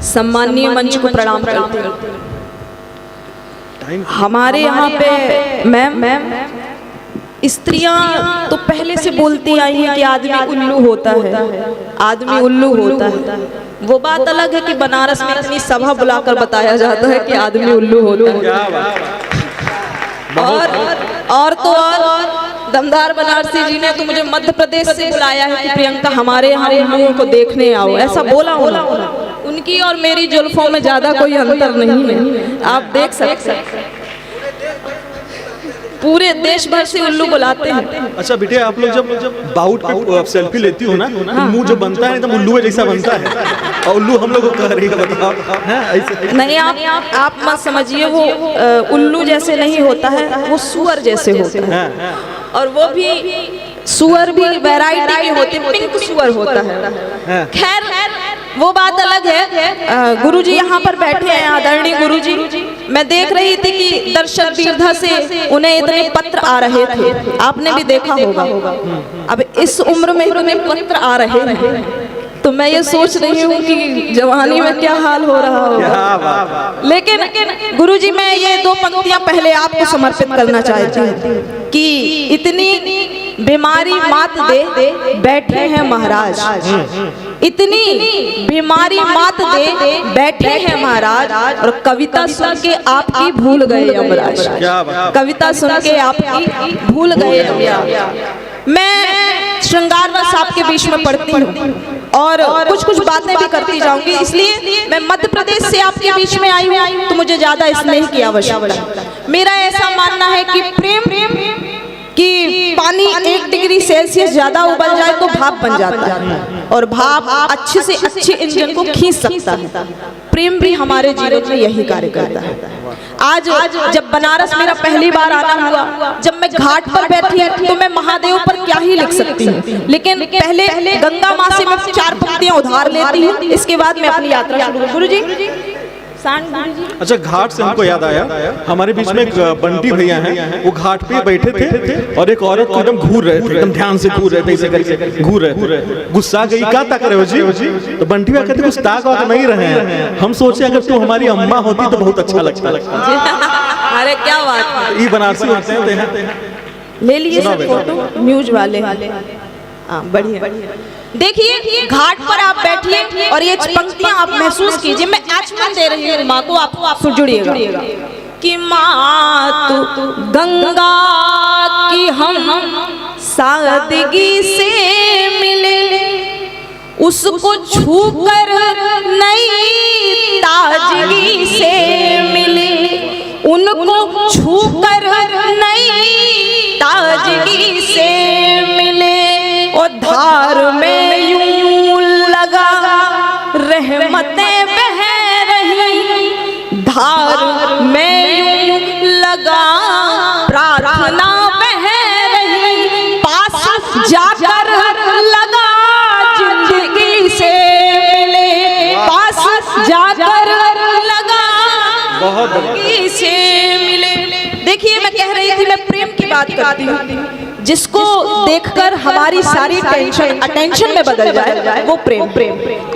सम्माननीय मंच को प्रणाम करते हैं। हमारे यहाँ पे मैम स्त्रियां तो पहले से बोलती आई हैं कि आदमी उल्लू होता है, आदमी उल्लू होता है। वो बात अलग है कि बनारस में इतनी सभा बुलाकर बताया जाता है कि आदमी उल्लू होता है। और तो और दमदार बनारसी जी ने तो मुझे मध्य प्रदेश से बुलाया है कि प्रियंका हमारे यहाँ उल्लुओं को देखने आओ, ऐसा बोला होना। उनकी और मेरी जुल्फों में ज्यादा कोई अंतर नहीं है, आप देख सकते हैं। पूरे देश भर से उल्लू बुलाते हैं। अच्छा बेटे, आप लोग जब बाउट पे सेल्फी लेती हो ना, तो मुंह जो बनता है एकदम उल्लू जैसा बनता है, और उल्लू हम लोग को कह रही है, बताओ ऐसे नहीं। आप मत समझिए, वो उल्लू जैसे नहीं होता है, वो सुअर जैसे होते हैं। और वो भी सुअर भी वैरायटी के होते हैं, पिंक सुअर होता है। खैर वो बात अलग है। गुरुजी यहाँ पर बैठे हैं, आदरणीय गुरुजी। मैं देख रही थी कि दर्शक दीर्घा से उन्हें इतने पत्र आ रहे थे, आपने भी देखा होगा। अब इस उम्र में इतने पत्र आ रहे हैं, तो मैं ये सोच रही हूँ कि जवानी में क्या हाल हो रहा होगा। लेकिन गुरुजी, मैं ये दो पंक्तियां पहले आपको समर्पित करना चाहती हूँ कि इतनी बीमारी मात दे बैठे हैं महाराज, इतनी बीमारी मात दे बैठे हैं महाराज, और कविता सुन के आपकी भूल गए यमराज, कविता सुन के आपकी भूल गए यमराज। मैं श्रृंगार रस आपके बीच में पढ़ती हूँ और कुछ बातें भी करती जाऊंगी, इसलिए मैं मध्य प्रदेश से आपके बीच में आई हूँ, तो मुझे ज्यादा स्नेह की आवश्यकता। मेरा ऐसा मानना है कि प्रेम कि पानी 1 डिग्री सेल्सियस ज्यादा उबल जाए तो भाप बन जाता है, और भाप अच्छे से अच्छे इंजन को खींच सकता है। प्रेम भी हमारे जीवन में यही कार्य करता है। आज जब बनारस मेरा पहली बार आना हुआ, जब मैं घाट पर बैठी तो मैं महादेव पर क्या ही लिख सकती हूँ, लेकिन पहले गंगा माँ से मैं 4 पंक्तियां उधार लेती हूँ, इसके बाद मैं अपनी यात्रा शुरू। गुरुजी अच्छा, घाट से हमको याद आया, हमारे बीच में एक बंटी भैया हैं, वो घाट पे बैठे थे और एक औरत को एकदम घूर रहे थे, एकदम ध्यान से घूर रहे थे, ऐसे करके घूर रहे थे। गुस्सा गई, क्या ताक रहे हो जी? तो बंटी भैया कहते कुछ ताक वाक नहीं रहे हैं, हम सोचे अगर तू हमारी अम्मा होती तो बहुत अच्छा लगता। अरे क्या बात, ये बनारसी होते हैं। ले लिए फोटो न्यूज वाले। बढ़िया। देखिए, घाट पर आप बैठिए और ये पंक्तियां आप महसूस कीजिए। मैं आचमन दे रही हूँ माँ को, आप जुड़िएगा कि माँ तू गंगा की हम सादगी से मिले, उसको छूकर नई ताजगी से मिले, उनको छूकर नई ताजगी से मिले, और धार में यूं लगा रहमतें बह रही, धार में यूं लगा प्रार्थना बह रही, पास जाकर लगा जिंदगी से मिले, पास जाकर लगा जिंदगी से मिले। देखिए, मैं कह रही थी, मैं प्रेम की बात करती हूँ, जिसको देखकर हमारी सारी टेंशन अटेंशन में बदल जाए, वो प्रेम।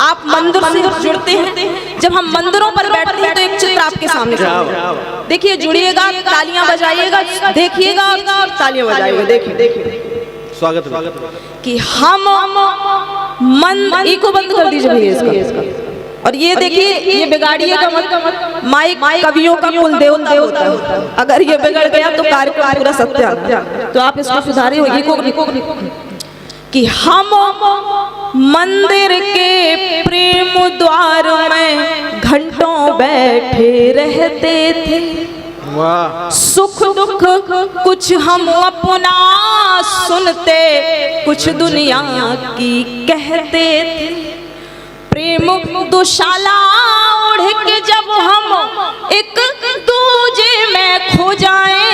आप मंदिर से जुड़ते हैं, जब हम मंदिरों पर बैठते हैं तो एक चित्र आपके सामने देखिए, जुड़िएगा, तालियां बजाइएगा, देखिएगा, तालियां बजाइएगा, देखिए। स्वागत कि हम मन को बंद कर दीजिए भैया इसका। और ये देखिए, ये बिगाड़िएगा मत, माइक कवियों का कुल देवता होता है, अगर ये बिगड़ गया तो कार्यक्रम पूरा सत्यानाश। तो आप इसको सुधारिए कि हम मंदिर के प्रेम द्वार में घंटों बैठे रहते थे, सुख दुख कुछ हम अपना सुनते, कुछ दुनिया की कहते थे। प्रेम दुशाला ओढ़ के जब हम एक दूजे में खो जाए,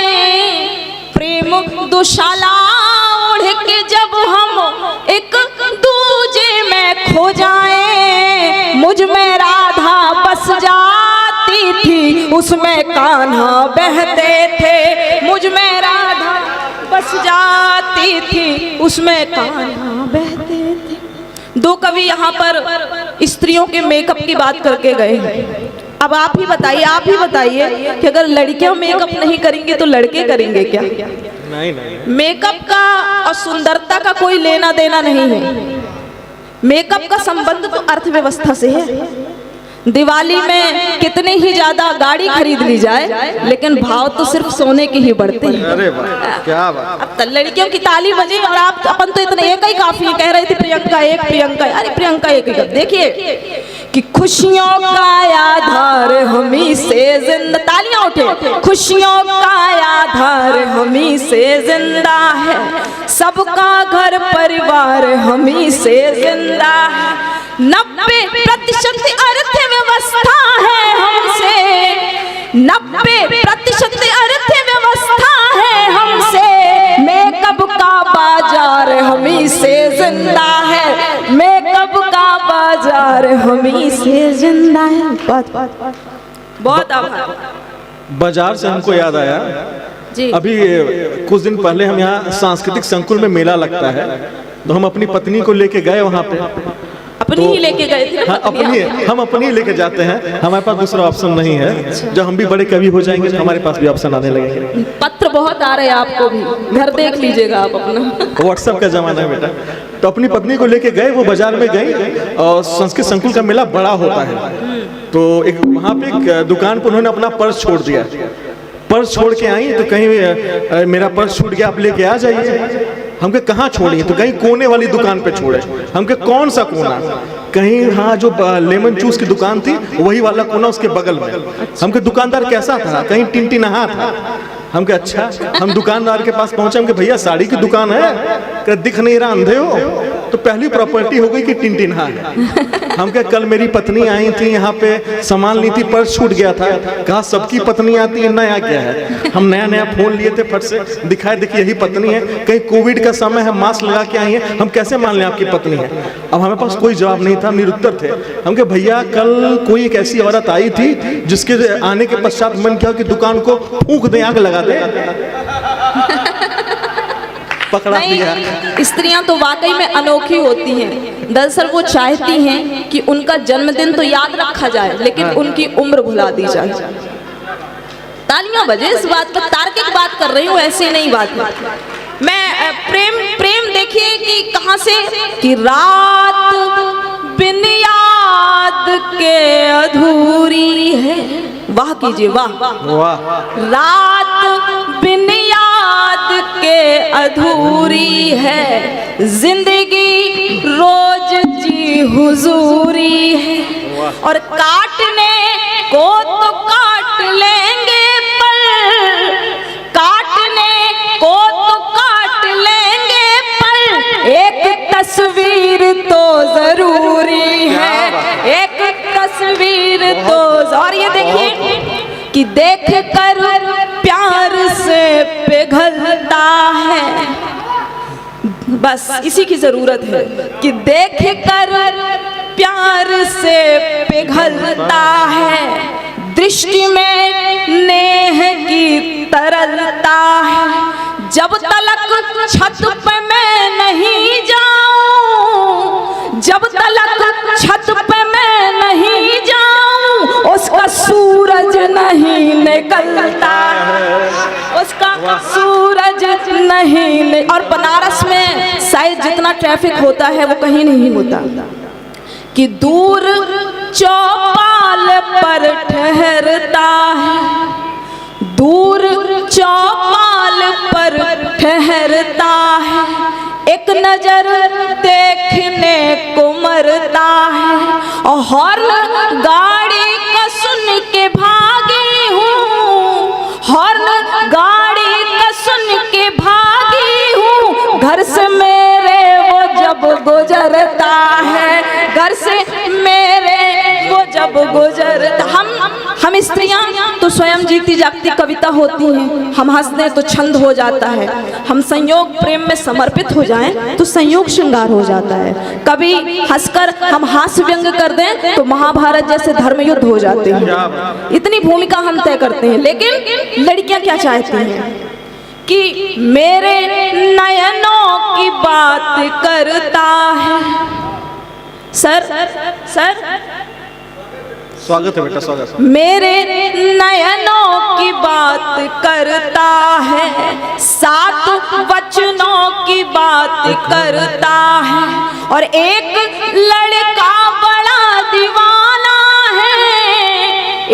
प्रेम दुशाला ओढ़ के जब हम एक दूजे में खो जाए, मुझ में राधा बस जाती थी, उसमें कान्हा बहते थे, मुझ में राधा बस जाती थी, उसमें कान्हा बहते थे। दो कवि यहाँ पर स्त्रियों के मेकअप की बात करके गए हैं। अब आप ही बताइए कि अगर लड़कियां मेकअप नहीं करेंगी तो लड़के करेंगे क्या? नहीं। मेकअप का और सुंदरता का कोई लेना देना नहीं है। मेकअप का संबंध तो अर्थव्यवस्था से है। दिवाली में कितनी ही ज्यादा गाड़ी खरीद ली जाए, लेकिन भाव तो सिर्फ सोने के ही बढ़ते हैं। अरे वाह, क्या बात। अब लड़कियों की ताली बजे और आप अपन तो इतने एक ही काफी है। कह रही थी प्रियंका एक, अरे प्रियंका एक ही। देखिए कि खुशियों का आधार हमी से जिंदा, तालियां उठे, खुशियों का आधार हमी से जिंदा है, सबका घर परिवार हमी से जिंदा है, 90% अर्थव्यवस्था है हमसे, 90% अर्थव्यवस्था है हमसे, मेकअप का बाजार हमी से जिंदा है, मेकअप का बाजार हमी से जिंदा है। बहुत आभार। बाजार से हमको याद आया जी। अभी कुछ दिन पहले हम यहाँ सांस्कृतिक संकुल में मेला लगता है, तो हम अपनी पत्नी को लेके गए वहाँ पे। अपनी ही लेके गए थे? हाँ, हम अपनी ही लेके जाते हैं, हमारे पास दूसरा ऑप्शन नहीं है। जब हम भी बड़े कवि हो जाएंगे तो हमारे पास भी ऑप्शन आने लगेंगे। पत्र बहुत आ रहे हैं आपको भी, घर देख लीजिएगा आप अपना। व्हाट्सएप का जमाना है बेटा। तो अपनी पत्नी को लेके गए, वो बाजार में गई और संस्कृत संकुल का मेला बड़ा होता है। तो एक वहाँ पे एक दुकान पर उन्होंने अपना पर्स छोड़ दिया। पर्स छोड़ के आई तो कहीं मेरा पर्स छूट गया, आप लेके आ जाइए। हमके कहाँ छोड़ी? तो कहीं कोने वाली दुकान पे छोड़े। हमके कौन सा कोना? कहीं हाँ जो लेमन जूस की दुकान थी वही वाला कोना, उसके बगल में। हमके दुकानदार कैसा था? कहीं टिनटिनहा था। हमके अच्छा, हम दुकानदार के पास पहुंचे। हमके भैया साड़ी की दुकान है? क्या दिख नहीं रहा, अंधे हो? तो पहली प्रॉपर्टी हो गई कि टिनटिनहा है। हमके कल मेरी पत्नी आई थी यहाँ पे, सामान ली थी, पर्स छूट गया था। कहा सबकी पत्नी आती है, नया क्या है? हम नया फोन लिए थे, फट से दिखाए, देखिए यही पत्नी है। कहीं कोविड का समय है, मास्क लगा के आई है, हम कैसे मान लें आपकी पत्नी है? अब हमें पास कोई जवाब नहीं था, हम निरुत्तर थे। हमके भैया कल कोई एक ऐसी औरत आई थी जिसके आने के पश्चात मन किया कि दुकान को फूंक दे, आग लगा दे। पकड़ा दिया। स्त्रियां तो वाकई में अनोखी होती हैं। दरअसल वो चाहती हैं कि उनका जन्मदिन तो याद रखा जाए, लेकिन उनकी उम्र भुला दी जाए। तालियां बजे इस बात पर, तार्किक बात कर रही हूँ, ऐसे नहीं बात। मैं प्रेम देखिए कि कहां से, कि रात बिन याद के अधूरी है। वाह कीजिए, वाह। रात बिन याद के अधूरी है, जिंदगी रोज जी हुजूरी है, और काटने को तो काट लेंगे पल, काटने को तो काट लेंगे पल, एक तस्वीर तो जरूरी है, एक तस्वीर तो। और ये देखिए कि देख कर प्यार से पिघलता है, बस इसी की जरूरत है कि देख कर प्यार से पिघलता है, दृष्टि में नेह की तरलता है, जब तलक छत पे मैं नहीं जाऊं, जब तलक छत पे मैं नहीं जाऊं, उसका सूरज नहीं निकलता है, उसका सूरज नहीं। और बनारस में शायद जितना ट्रैफिक होता है वो कहीं नहीं होता, कि दूर चौपाल पर ठहरता है, दूर चौपाल पर ठहरता है, एक नजर देखने को मरता है, और हॉर्न गाड़ी का सुन के भागी हूँ, हॉर्न गाड़ी का सुन के भागी हूँ, घर से मेरे वो जब गुजरता है, घर से मेरे वो जब गुजरता। हम स्त्रियां तो स्वयं जीती जागती कविता होती हैं, हम हंसते तो छंद हो जाता है, हम संयोग प्रेम में समर्पित हो जाएं तो संयोग श्रृंगार हो जाता है, कभी हंसकर हम हास्य व्यंग कर दें तो महाभारत जैसे धर्म युद्ध हो जाते हैं। इतनी भूमिका हम तय करते हैं। लेकिन लड़कियां क्या चाहती हैं कि मेरे नयनों की बात करता है, सर सर स्वागत है बेटा, स्वागत। मेरे नयनों की बात करता है, 7 वचनों की बात करता है, और एक लड़का बड़ा दीवाना है,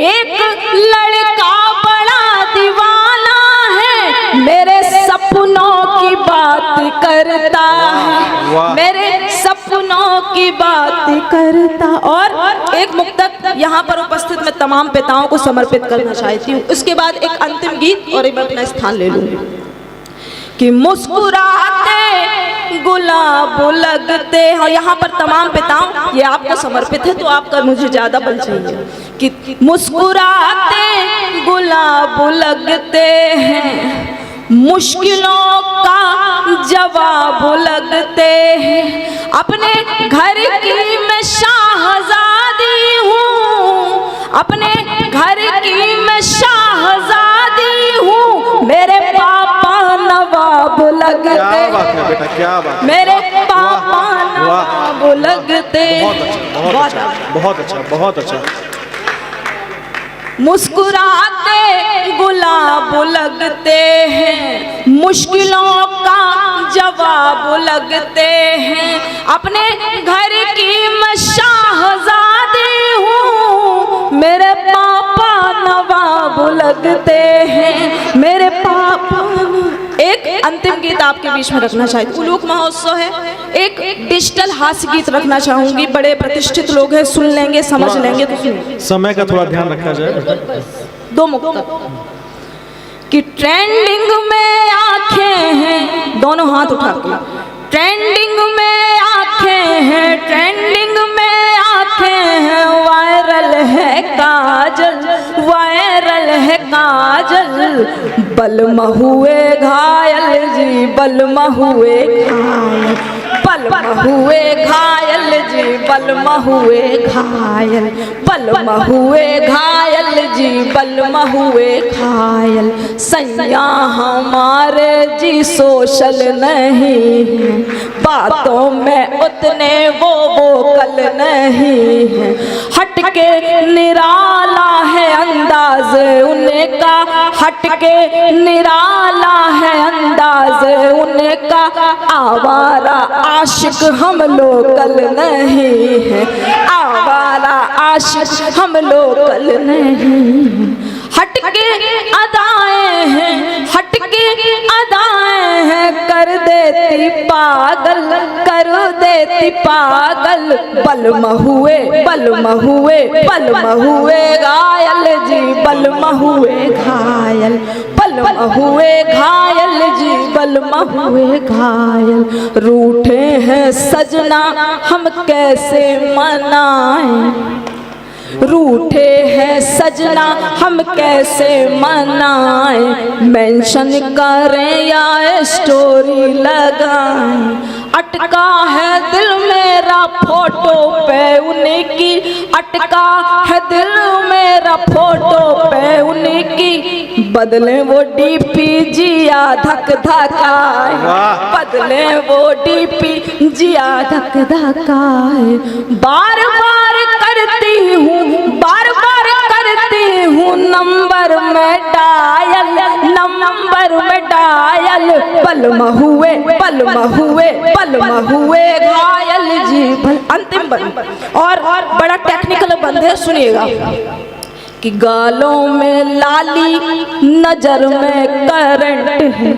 एक लड़का बड़ा दीवाना है, मेरे सपनों की बात करता है, मेरे सपनों की बात करता। और एक मुक्तक यहाँ पर उपस्थित मैं तमाम पिताओं को समर्पित करना चाहती हूँ। उसके बाद एक अंतिम गीत और मैं अपना स्थान ले लूँगी। कि मुस्कुराते गुलाब लगते हैं, और यहाँ पर तमाम पिताओं ये आपको समर्पित है, तो आपका मुझे ज़्यादा बल चाहिए। कि मुस्कुराते गुलाब लगते हैं, मुश्किलों का जवाब लगते हैं, अपने घर की मैं शाहजादी हूँ, अपने घर की मैं शाहजादी हूँ, मेरे पापा नवाब लगते, क्या बात है बेटा, क्या बात, मेरे पापा नवाब लगते। बहुत अच्छा, बहुत अच्छा, बहुत अच्छा। मुस्कुराते गुलाब लगते हैं, मुश्किलों का जवाब लगते हैं, अपने घर की मैं शाहजादी हूँ, मेरे पापा नवाब लगते हैं, मेरे पापा। एक अंतिम गीत आपके बीच में रखना चाहती हूँ, उलूक महोत्सव है, एक डिजिटल हास्य गीत रखना चाहूंगी। बड़े प्रतिष्ठित लोग हैं, सुन लेंगे, समझ लेंगे, तो सुनिए। समय का थोड़ा ध्यान रखा जाए। 2 मुक्तक। कि ट्रेंडिंग में आंखें हैं, दोनों हाथ उठा के, ट्रेंडिंग में आंखें हैं, ट्रेंडिंग में आंखें हैं, वायरल है काजल, वायरल है काजल, बलमा हुए घायल जी, बलमा हुए घायल, बलमा हुए घायल जी, बलमा हुए घायल, बलमा हुए घायल जी, बलमा हुए घायल। सैया हमारे जी सोशल नहीं है, बातों में उतने वो कल नहीं है, हटके निराला है अंदाज उनका, हटके निराला है अंदाज उनका, आवारा आशिक हम लोकल नहीं है, आवारा आशिक हम लोकल नहीं। हटके अदाएं हैं, हटके अदाएं हैं, कर देती पागल, कर देती पागल, बलमा हुए, बलमा हुए, बलमा हुए घायल जी, बलमा हुए घायल, बलमा हुए घायल जी, बलमा हुए घायल। रूठे हैं सजना हम कैसे मनाएं, रूठे हैं सजना हम कैसे मनाएं, मेंशन करें या स्टोरी लगाएं, अटका है दिल मेरा फोटो पे उनकी, अटका है दिल मेरा फोटो पे उनकी, बदले वो डीपी जिया धक धकाए, बदले वो डीपी जिया धक धकाए, बार बार करती हूँ, बार बार करती हूँ नंबर में डायल, नंबर में डायल, बलमा हुए, बलमा हुए, बलमा हुए घायल जी। अंतिम बंद और बड़ा टेक्निकल बंद है, सुनिएगा। कि गालों में लाली नजर में करंट है,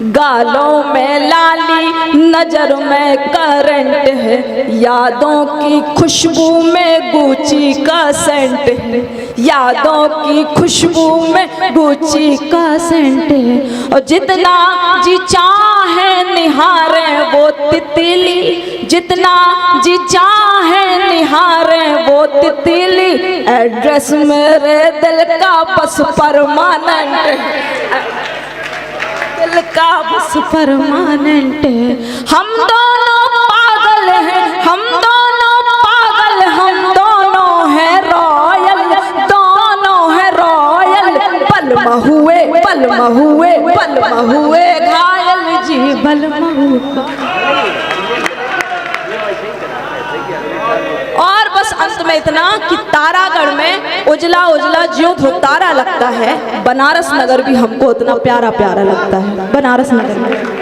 गालों में लाली नजर में करंट है, यादों की खुशबू में गुची का सेंट है, यादों की खुशबू में गुची का सेंट है, और जितना जी चाहे निहारे वो तितली, जितना जी चाहे निहारे वो तितली, एड्रेस मेरे दिल का बस परमानेंट है, दिल का बस परमानेंट है। हम दोनों पागल हैं, हम दोनों पागल, हम दोनों हैं रॉयल, दोनों हैं रॉयल, बलमा हुए, बलमा हुए, बलमा हुए घायल जी, बलमा हुए। में इतना कि तारागढ़ में उजला उजला ज्यों तारा लगता है, बनारस नगर भी हमको उतना प्यारा प्यारा लगता है। बनारस नगर में